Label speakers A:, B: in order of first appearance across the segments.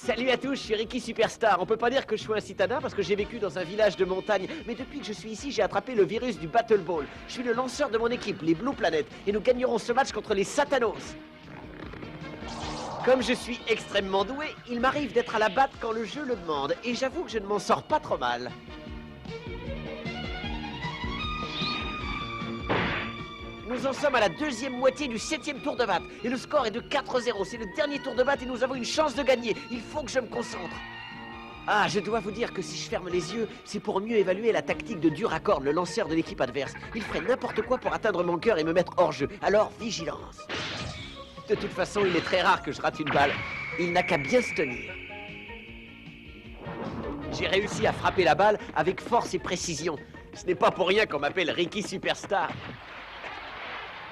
A: Salut à tous, je suis Ricky Superstar. On peut pas dire que je suis un citadin parce que j'ai vécu dans un village de montagne. Mais depuis que je suis ici, j'ai attrapé le virus du Battle Ball. Je suis le lanceur de mon équipe, les Blue Planet. Et nous gagnerons ce match contre les Satanos. Comme je suis extrêmement doué, il m'arrive d'être à la batte quand le jeu le demande. Et j'avoue que je ne m'en sors pas trop mal. Nous en sommes à la deuxième moitié du 7e tour de batte. Et le score est de 4-0. C'est le dernier tour de batte et nous avons une chance de gagner. Il faut que je me concentre. Ah, je dois vous dire que si je ferme les yeux, c'est pour mieux évaluer la tactique de Duracorn, le lanceur de l'équipe adverse. Il ferait n'importe quoi pour atteindre mon cœur et me mettre hors jeu. Alors, vigilance. De toute façon, il est très rare que je rate une balle. Il n'a qu'à bien se tenir. J'ai réussi à frapper la balle avec force et précision. Ce n'est pas pour rien qu'on m'appelle Ricky Superstar.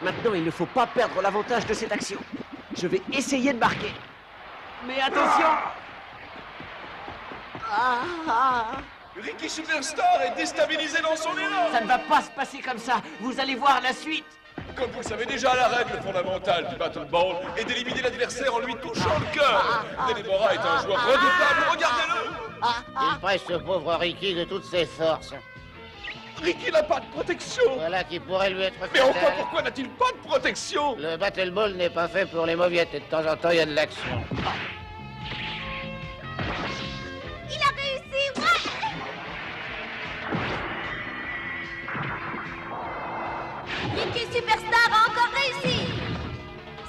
A: Maintenant, il ne faut pas perdre l'avantage de cette action. Je vais essayer de marquer. Mais attention!
B: Ricky Superstar est déstabilisé dans son élan.
A: Ça ne va pas se passer comme ça. Vous allez voir la suite.
B: Comme vous le savez déjà, la règle fondamentale du Battle Ball est d'éliminer l'adversaire en lui touchant le cœur. Delimora est un joueur redoutable, regardez-le.
C: Il presse ce pauvre Ricky de toutes ses forces.
B: Ricky n'a pas de protection.
C: Voilà qui pourrait lui être
B: Mais
C: fatal.
B: enfin, pourquoi n'a-t-il pas de protection?
C: Le Battle Ball n'est pas fait pour les mauviettes et de temps en temps, il y a de l'action.
D: Il a réussi, ouais! Ricky Superstar a encore réussi!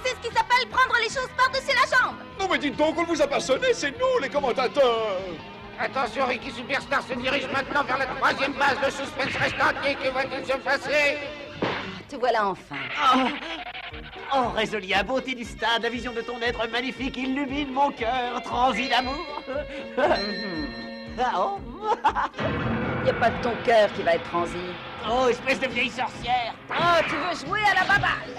D: C'est ce qui s'appelle prendre les choses par-dessus la jambe!
B: Non mais dites donc, on ne vous a pas sonné, c'est nous les commentateurs.
C: Attention, Ricky Superstar se dirige maintenant vers la troisième base. Le suspense reste entier. Que va-t-il se passer?
D: Te voilà enfin.
A: Oh, Résolia, beauté du stade, la vision de ton être magnifique illumine mon cœur, transi d'amour. Ah, oh.
D: Y a pas de ton cœur qui va être transi.
A: Oh, espèce de vieille sorcière.
D: Oh, tu veux jouer à la baballe?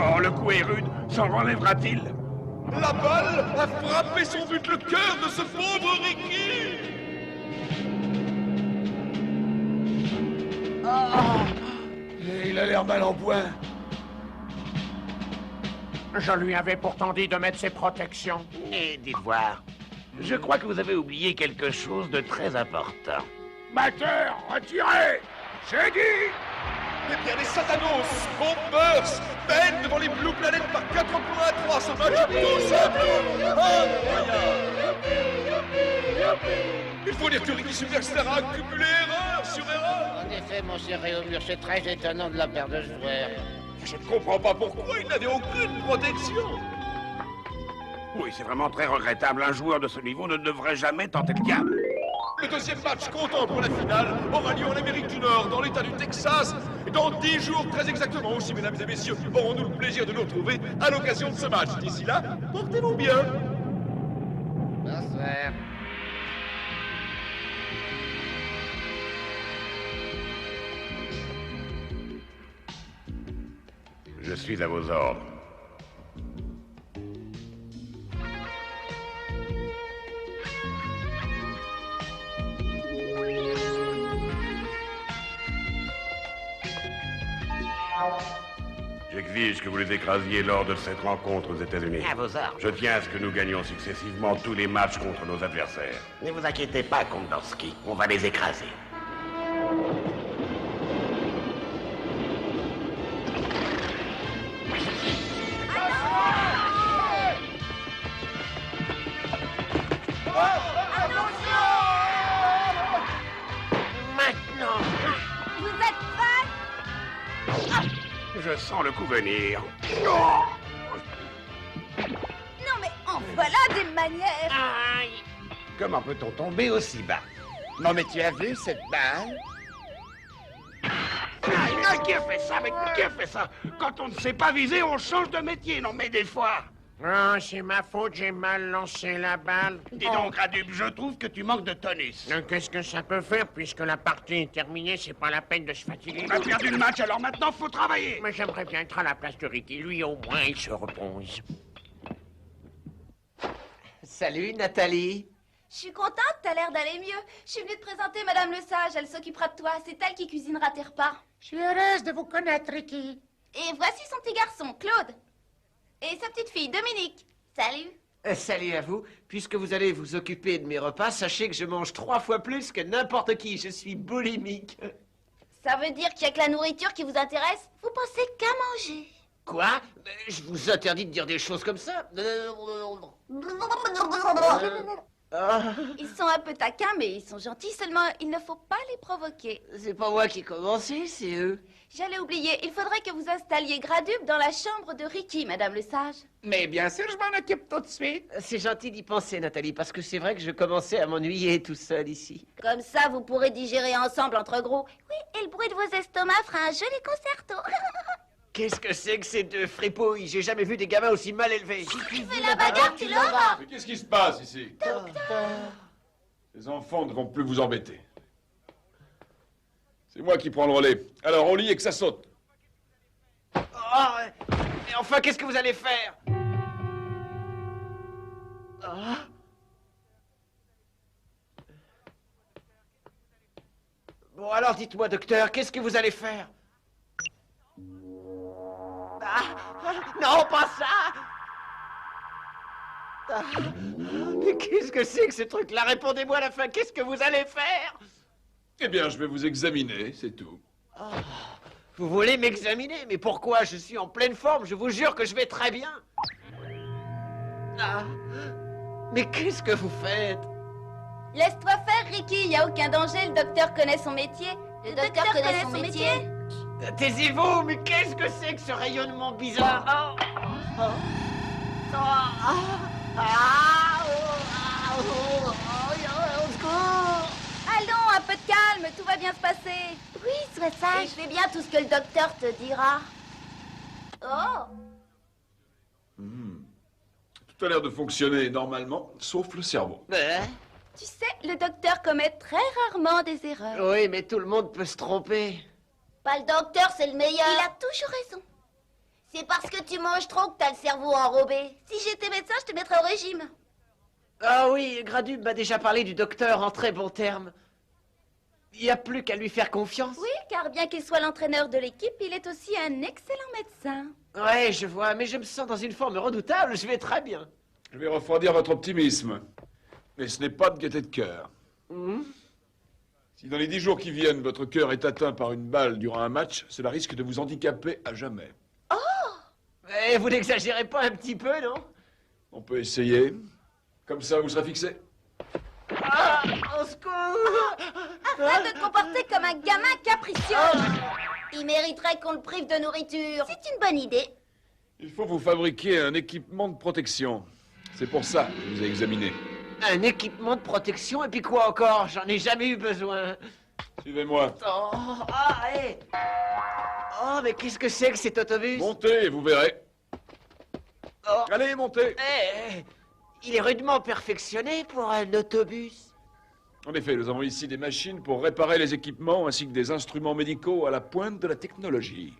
E: Oh, le coup est rude. S'en relèvera-t-il?
B: La balle a frappé son but, le cœur de ce pauvre Ricky. Et il a l'air mal en point.
E: Je lui avais pourtant dit de mettre ses protections.
F: Et dites voir, je crois que vous avez oublié quelque chose de très important.
E: Batteur, retirez! J'ai dit!
B: Eh bien, les Satanos, Bombers, peinent devant les Blue Planet par 4 points à 3. Ce match est tout simplement incroyable. Il faut dire que Ricky Superstar a accumulé erreur sur erreur.
C: En effet, mon cher Réaumur, c'est très étonnant de la part de ce joueur.
B: Je ne comprends pas pourquoi il n'avait aucune protection.
E: Oui, c'est vraiment très regrettable. Un joueur de ce niveau ne devrait jamais tenter le diable.
B: Le deuxième match comptant pour la finale aura lieu en Amérique du Nord, dans l'état du Texas, dans 10 jours très exactement. Aussi, mesdames et messieurs, aurons-nous le plaisir de nous retrouver à l'occasion de ce match. D'ici là, portez-vous bien.
C: Bonsoir.
F: Je suis à vos ordres. J'exige que vous les écrasiez lors de cette rencontre aux États-Unis.
A: À vos ordres.
F: Je tiens à ce que nous gagnions successivement tous les matchs contre nos adversaires. Ne vous inquiétez pas, Kondorski. On va les écraser.
A: Maintenant.
D: Vous êtes prêts?
E: Je sens le coup venir.
D: Non mais en voilà des manières!
F: Comment peut-on tomber aussi bas?
G: Non mais tu as vu cette balle?
E: Qui a fait ça? Mais qui a fait ça? Quand on ne sait pas viser, on change de métier. Non, mais des fois...
C: Oh, c'est ma faute, j'ai mal lancé la balle.
E: Dis donc, Radub, je trouve que tu manques de tonus.
C: Qu'est-ce que ça peut faire puisque la partie est terminée? C'est pas la peine de se fatiguer.
E: On a perdu le match, alors maintenant, faut travailler.
C: Mais j'aimerais bien être à la place de Ricky. Lui, au moins, il se repose.
A: Salut, Nathalie.
D: Je suis contente, t'as l'air d'aller mieux. Je suis venue te présenter Madame Le Sage, elle s'occupera de toi. C'est elle qui cuisinera tes repas.
C: Je suis heureuse de vous connaître, Ricky.
D: Et voici son petit garçon, Claude. Et sa petite fille, Dominique. Salut.
A: Salut à vous. Puisque vous allez vous occuper de mes repas, sachez que je mange 3 fois plus que n'importe qui. Je suis boulimique.
D: Ça veut dire qu'il n'y a que la nourriture qui vous intéresse? Vous pensez qu'à manger.
A: Quoi? Je vous interdis de dire des choses comme ça. Ah,
D: Ils sont un peu taquins, mais ils sont gentils. Seulement, il ne faut pas les provoquer.
A: c'est pas moi qui ai commencé, c'est eux.
D: J'allais oublier, il faudrait que vous installiez Gradub dans la chambre de Ricky, Madame Le Sage.
C: Mais bien sûr, je m'en occupe tout de suite.
A: C'est gentil d'y penser, Nathalie, parce que c'est vrai que je commençais à m'ennuyer tout seul ici.
D: Comme ça, vous pourrez digérer ensemble entre gros. Oui, et le bruit de vos estomacs fera un joli concerto.
A: Qu'est-ce que c'est que ces deux fripouilles? J'ai jamais vu des gamins aussi mal élevés.
D: Si tu veux la bagarre, tu l'auras.
B: Mais qu'est-ce qui se passe ici? Les enfants ne vont plus vous embêter. C'est moi qui prends le relais. Alors, au lit et que ça saute.
A: Oh, mais enfin, qu'est-ce que vous allez faire? Ah. Bon, alors dites-moi, docteur, qu'est-ce que vous allez faire? Non, pas ça! Mais qu'est-ce que c'est que ce truc-là? Répondez-moi à la fin, qu'est-ce que vous allez faire?
B: Eh bien, je vais vous examiner, c'est tout.
A: Vous voulez m'examiner? Mais pourquoi? Je suis en pleine forme, je vous jure que je vais très bien. Mais qu'est-ce que vous faites?
D: Laisse-toi faire, Ricky, il n'y a aucun danger, le docteur connaît son métier. Le docteur connaît son métier.
A: Taisez-vous, mais qu'est-ce que c'est que ce rayonnement bizarre? Au secours!
D: Allons, un peu de calme, tout va bien se passer. Oui, sois sage. Et je fais bien tout ce que le docteur te dira. Oh!
B: Tout a l'air de fonctionner normalement, sauf le cerveau.
D: Tu sais, le docteur commet très rarement des erreurs.
A: Oui, mais tout le monde peut se tromper.
D: Pas le docteur, c'est le meilleur. Il a toujours raison. C'est parce que tu manges trop que t'as le cerveau enrobé. Si j'étais médecin, je te mettrais au régime.
A: Ah oui, Gradub m'a déjà parlé du docteur en très bons termes. Il n'y a plus qu'à lui faire confiance.
D: Oui, car bien qu'il soit l'entraîneur de l'équipe, il est aussi un excellent médecin.
A: Ouais, je vois, mais je me sens dans une forme redoutable, je vais très bien.
B: Je vais refroidir votre optimisme. Mais ce n'est pas de gaieté de cœur. Si dans les 10 jours qui viennent, votre cœur est atteint par une balle durant un match, cela risque de vous handicaper à jamais.
A: Eh, vous n'exagérez pas un petit peu, non?
B: On peut essayer. Comme ça, vous serez fixé.
A: Au secours!
D: Arrête de te comporter comme un gamin capricieux. Il mériterait qu'on le prive de nourriture. C'est une bonne idée.
B: Il faut vous fabriquer un équipement de protection. C'est pour ça que je vous ai examiné.
A: Un équipement de protection, et puis quoi encore? J'en ai jamais eu besoin.
B: Suivez-moi.
A: Oh, mais qu'est-ce que c'est que cet autobus?
B: Montez et vous verrez.
A: Oh.
B: Allez, montez.
A: Il est rudement perfectionné pour un autobus.
B: En effet, nous avons ici des machines pour réparer les équipements ainsi que des instruments médicaux à la pointe de la technologie.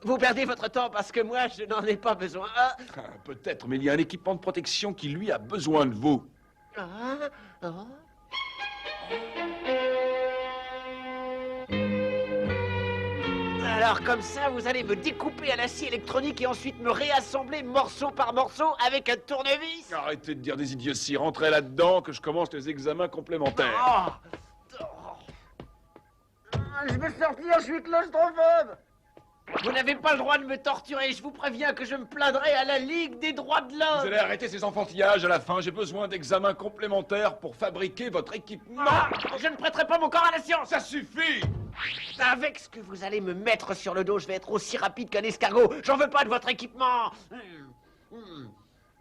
A: Vous perdez votre temps parce que moi, je n'en ai pas besoin.
B: Peut-être, mais il y a un équipement de protection qui, lui, a besoin de vous.
A: Alors comme ça, vous allez me découper à l'acier électronique et ensuite me réassembler morceau par morceau avec un tournevis?
B: Arrêtez de dire des idioties. Rentrez là-dedans que je commence les examens complémentaires.
A: Je vais sortir, je suis claustrophobe. Vous n'avez pas le droit de me torturer. Je vous préviens que je me plaindrai à la Ligue des droits de
B: Vous
A: l'homme.
B: allez arrêter ces enfantillages à la fin. J'ai besoin d'examens complémentaires pour fabriquer votre équipement.
A: Je ne prêterai pas mon corps à la science.
B: Ça suffit!
A: Avec ce que vous allez me mettre sur le dos, je vais être aussi rapide qu'un escargot. J'en veux pas de votre équipement.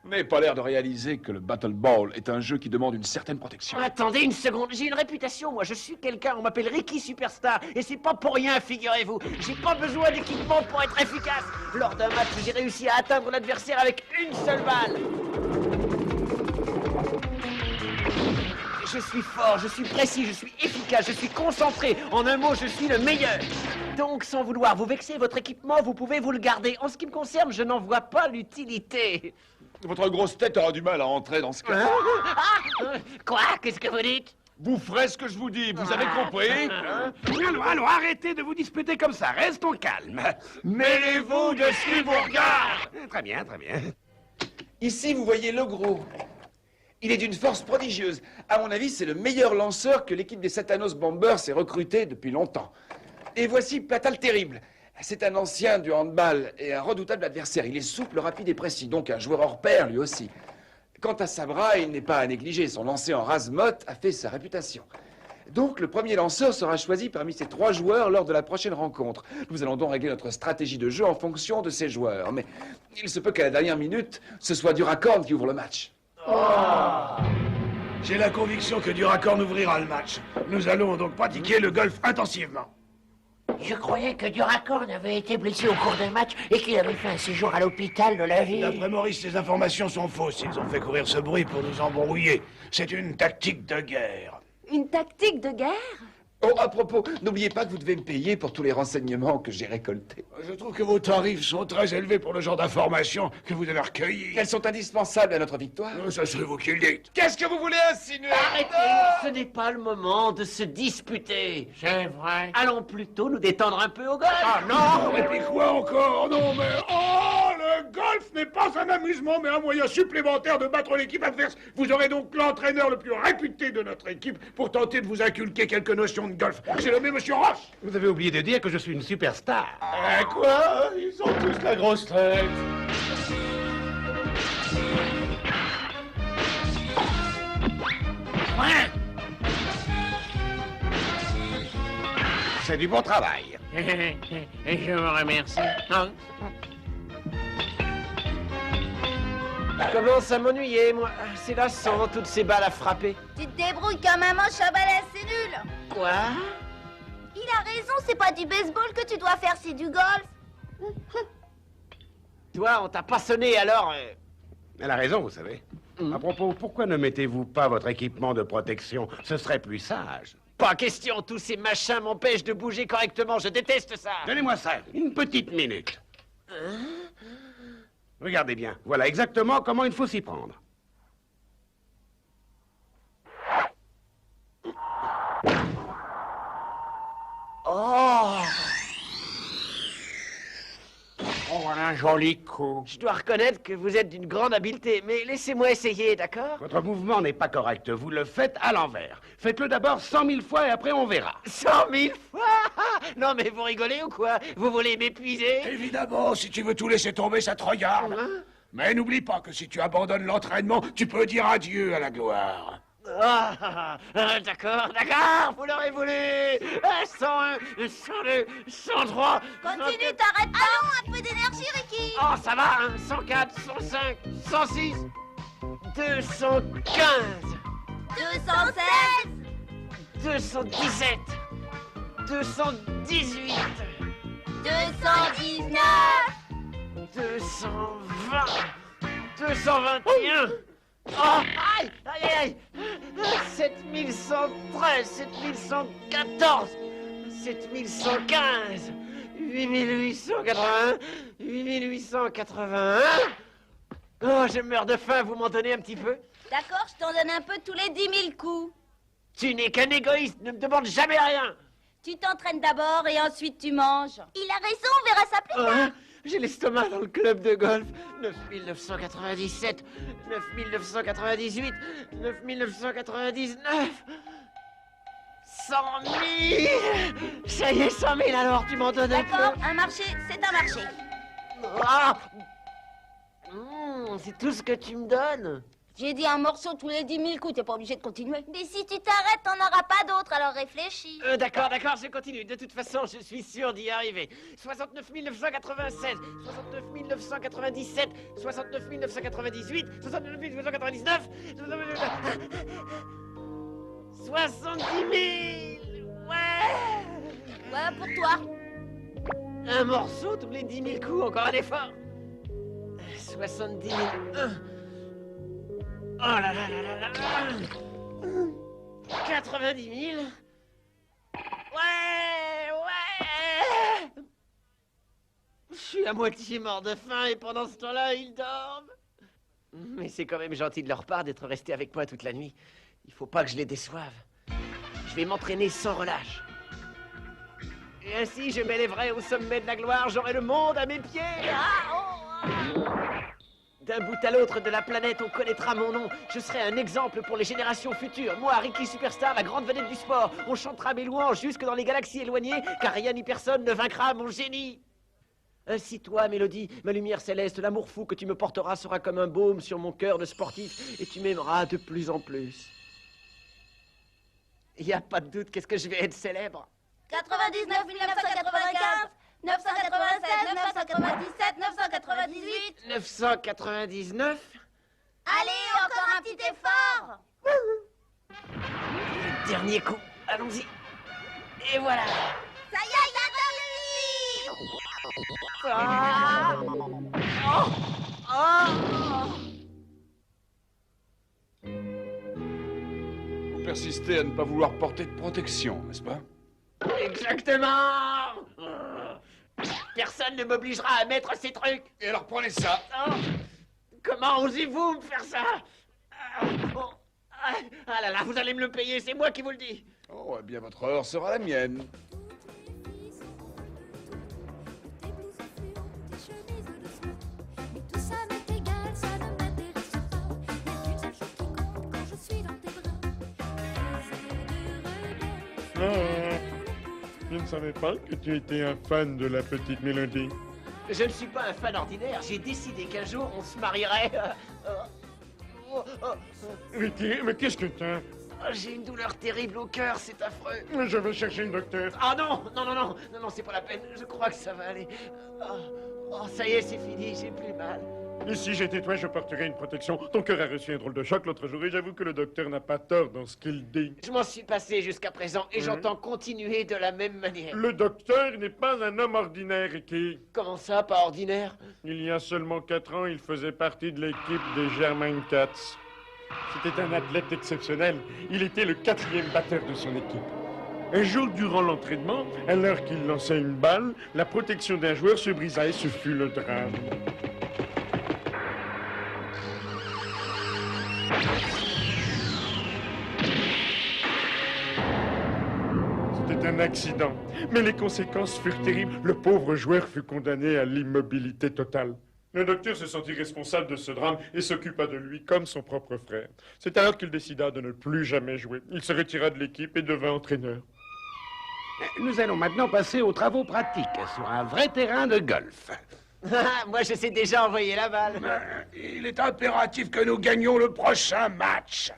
B: Vous n'avez pas l'air de réaliser que le Battle Ball est un jeu qui demande une certaine protection.
A: Attendez une seconde, j'ai une réputation, moi, je suis quelqu'un, on m'appelle Ricky Superstar, et c'est pas pour rien, figurez-vous. J'ai pas besoin d'équipement pour être efficace. Lors d'un match, j'ai réussi à atteindre l'adversaire avec une seule balle. Je suis fort, je suis précis, je suis efficace, je suis concentré. En un mot, je suis le meilleur. Donc, sans vouloir vous vexer, votre équipement, vous pouvez vous le garder. En ce qui me concerne, je n'en vois pas l'utilité.
B: Votre grosse tête aura du mal à entrer dans ce cas.
A: Quoi? Qu'est-ce que vous dites?
B: Vous ferez ce que je vous dis, vous avez compris?
E: Allons, arrêtez de vous disputer comme ça, restons calmes.
B: Mêlez-vous de ce qui vous regarde!
E: Très bien, très bien.
H: Ici, vous voyez le gros. Il est d'une force prodigieuse. À mon avis, c'est le meilleur lanceur que l'équipe des Satanos Bombers ait recruté depuis longtemps. Et voici Platal Terrible. C'est un ancien du handball et un redoutable adversaire. Il est souple, rapide et précis, donc un joueur hors pair lui aussi. Quant à Sabra, il n'est pas à négliger. Son lancer en rase-motte a fait sa réputation. Donc, le premier lanceur sera choisi parmi ces 3 joueurs lors de la prochaine rencontre. Nous allons donc régler notre stratégie de jeu en fonction de ces joueurs. Mais il se peut qu'à la dernière minute, ce soit Duracorn qui ouvre le match.
E: J'ai la conviction que Duracorn ouvrira le match. Nous allons donc pratiquer le golf intensivement.
C: Je croyais que Duracorn avait été blessé au cours d'un match et qu'il avait fait un séjour à l'hôpital de la ville.
E: D'après Maurice, ces informations sont fausses. Ils ont fait courir ce bruit pour nous embrouiller. C'est une tactique de guerre.
I: Une tactique de guerre?
H: Oh, à propos, n'oubliez pas que vous devez me payer pour tous les renseignements que j'ai récoltés.
E: Je trouve que vos tarifs sont très élevés pour le genre d'informations que vous avez recueillies.
H: Elles sont indispensables à notre victoire.
E: Ça serait vous qui le dites.
B: Qu'est-ce que vous voulez insinuer?
A: Arrêtez! Ce n'est pas le moment de se disputer.
C: C'est vrai.
A: Allons plutôt nous détendre un peu au golf.
E: Ah non! Et puis quoi encore? Non mais... Oh! Le golf n'est pas un amusement, mais un moyen supplémentaire de battre l'équipe adverse. Vous aurez donc l'entraîneur le plus réputé de notre équipe pour tenter de vous inculquer quelques notions de golf. J'ai nommé Monsieur Ross. Vous avez oublié de dire que je suis une superstar.
B: Quoi? Ils ont tous la grosse tête.
E: C'est du bon travail.
C: Je vous remercie.
A: Je commence à m'ennuyer, moi. C'est lassant, toutes ces balles à frapper.
D: Tu te débrouilles comme un manche à balai, c'est nul.
A: Quoi?
D: Il a raison, c'est pas du baseball que tu dois faire, c'est du golf.
A: Toi, on t'a pas sonné, alors...
E: Elle a raison, vous savez. À propos, pourquoi ne mettez-vous pas votre équipement de protection? Ce serait plus sage.
A: Pas question, tous ces machins m'empêchent de bouger correctement, je déteste ça.
E: Donnez-moi ça, une petite minute. Regardez bien, voilà exactement comment il faut s'y prendre.
C: Oh, voilà un joli coup.
A: Je dois reconnaître que vous êtes d'une grande habileté, mais laissez-moi essayer, d'accord?
E: Votre mouvement n'est pas correct, vous le faites à l'envers. Faites-le d'abord 100 000 fois et après on verra.
A: 100 000 fois? Non, mais vous rigolez ou quoi? Vous voulez m'épuiser?
E: Évidemment, si tu veux tout laisser tomber, ça te regarde. Mais n'oublie pas que si tu abandonnes l'entraînement, tu peux dire adieu à la gloire.
A: D'accord, vous l'aurez voulu. 101, 102, 103...
D: Continue, t'arrêtes pas. Allons, un peu d'énergie, Ricky.
A: Oh, ça va, hein? 104, 105, 106, 215,
D: 216,
A: 217, 218,
D: 219,
A: 220, 221... Oh, aïe, aïe, aïe, 7113, 7114, 7115, 8881, 8881. Oh, je meurs de faim, vous m'en donnez un petit peu?
D: D'accord, je t'en donne un peu tous les 10 000 coups.
A: Tu n'es qu'un égoïste, ne me demande jamais rien.
D: Tu t'entraînes d'abord et ensuite tu manges. Il a raison, on verra ça plus tard.
A: J'ai l'estomac dans le club de golf. 9997, 9998, 9999, 100 000. Ça y est, 100 000 alors, tu m'en donnes un peu.
D: D'accord, un marché, c'est un marché.
A: Ah. C'est tout ce que tu me donnes.
D: J'ai dit un morceau tous les 10 000 coups, t'es pas obligé de continuer. Mais si tu t'arrêtes, t'en auras pas d'autres, alors réfléchis.
A: D'accord, je continue. De toute façon, je suis sûr d'y arriver. 69 996, 69 997, 69 998, 69 999, 70 000. Ouais.
D: Ouais, pour toi.
A: Un morceau tous les 10 000 coups, encore un effort. 70 000. Oh là là là là là là. 90 000. Ouais. Je suis à moitié mort de faim et pendant ce temps-là, ils dorment. Mais c'est quand même gentil de leur part d'être restés avec moi toute la nuit. Il faut pas que je les déçoive. Je vais m'entraîner sans relâche. Et ainsi, je m'élèverai au sommet de la gloire, j'aurai le monde à mes pieds. D'un bout à l'autre de la planète, on connaîtra mon nom. Je serai un exemple pour les générations futures. Moi, Ricky Superstar, la grande vedette du sport. On chantera mes louanges jusque dans les galaxies éloignées, car rien ni personne ne vaincra mon génie. Ainsi toi, Mélodie, ma lumière céleste, l'amour fou que tu me porteras sera comme un baume sur mon cœur de sportif, et tu m'aimeras de plus en plus. Y a pas de doute, qu'est-ce que je vais être célèbre.
D: 99 1995 996 997 998
A: 999.
D: Allez, encore un petit effort.
A: Le dernier coup, allons-y. Et voilà.
D: Ça y est, il a réussi.
A: Ah. Oh. Oh.
H: Vous persistez à ne pas vouloir porter de protection, n'est-ce pas?
A: Exactement. Personne ne m'obligera à mettre ces trucs.
H: Et alors prenez ça.
A: Oh. Comment osez-vous me faire ça? Oh. Ah là là, vous allez me le payer, c'est moi qui vous le dis.
H: Oh, eh bien, votre heure sera la mienne.
E: Je ne savais pas que tu étais un fan de la petite Mélodie.
A: Je ne suis pas un fan ordinaire, j'ai décidé qu'un jour on se marierait.
E: Ricky, mais qu'est-ce que t'as?
A: J'ai une douleur terrible au cœur, c'est affreux.
E: Je vais chercher une docteur.
A: Ah non, non, non, non, non, non, c'est pas la peine, je crois que ça va aller. Oh, ça y est, c'est fini, j'ai plus mal.
E: Et si j'étais toi, je porterais une protection. Ton cœur a reçu un drôle de choc l'autre jour et j'avoue que le docteur n'a pas tort dans ce qu'il dit.
A: Je m'en suis passé jusqu'à présent et j'entends continuer de la même manière.
E: Le docteur n'est pas un homme ordinaire, Ricky.
A: Comment ça, pas ordinaire?
E: Il y a seulement 4 ans, il faisait partie de l'équipe des German Cats. C'était un athlète exceptionnel. Il était le 4e batteur de son équipe. Un jour, durant l'entraînement, à l'heure qu'il lançait une balle, la protection d'un joueur se brisa et ce fut le drame. C'était un accident, mais les conséquences furent terribles. Le pauvre joueur fut condamné à l'immobilité totale. Le docteur se sentit responsable de ce drame et s'occupa de lui comme son propre frère. C'est alors qu'il décida de ne plus jamais jouer. Il se retira de l'équipe et devint entraîneur.
G: Nous allons maintenant passer aux travaux pratiques sur un vrai terrain de golf.
A: Moi, je sais déjà envoyer la balle.
E: Il est impératif que nous gagnions le prochain match.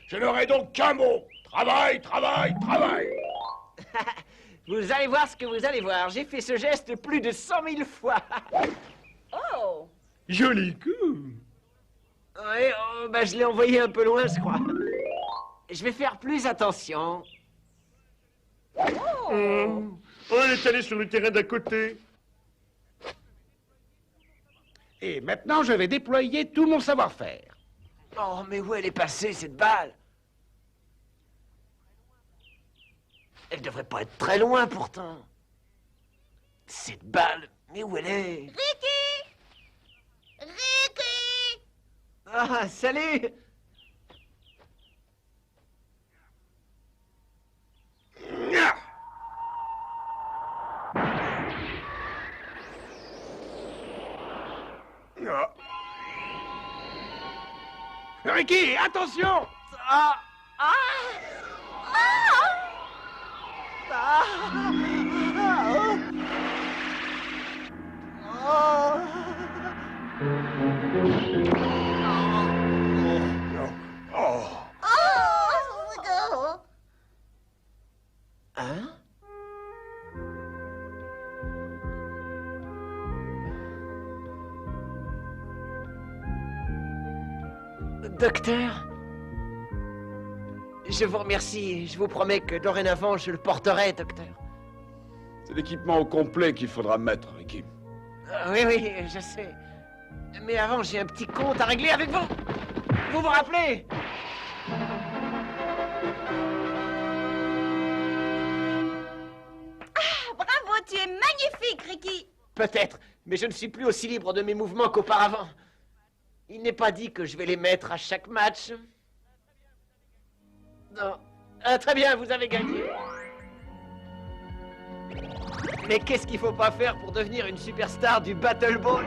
E: Je n'aurai donc qu'un mot. Travail, travail, travail.
A: Vous allez voir ce que vous allez voir. J'ai fait ce geste plus de 100 000 fois.
D: Oh.
E: Joli coup.
A: Oui, oh, bah, je l'ai envoyé un peu loin, je crois. Je vais faire plus attention.
E: Oh, elle est allée sur le terrain d'à côté.
G: Et maintenant, je vais déployer tout mon savoir-faire.
A: Oh, mais où elle est passée, cette balle? Elle devrait pas être très loin, pourtant. Cette balle, mais où elle est?
D: Ricky! Ricky!
A: Ah, salut!
G: Ricky, attention!
A: Ah! Ah! Ah! Ah! Oh!
D: Oh!
A: Hein? Docteur, je vous remercie. Je vous promets que dorénavant, je le porterai, docteur.
H: C'est l'équipement au complet qu'il faudra mettre, Ricky.
A: Oui, oui, je sais. Mais avant, j'ai un petit compte à régler avec vous. Vous vous rappelez?
D: Ah, bravo, tu es magnifique, Ricky.
A: Peut-être, mais je ne suis plus aussi libre de mes mouvements qu'auparavant. Il n'est pas dit que je vais les mettre à chaque match. Non. Ah, très bien, vous avez gagné. Mais qu'est-ce qu'il faut pas faire pour devenir une superstar du Battle Ball?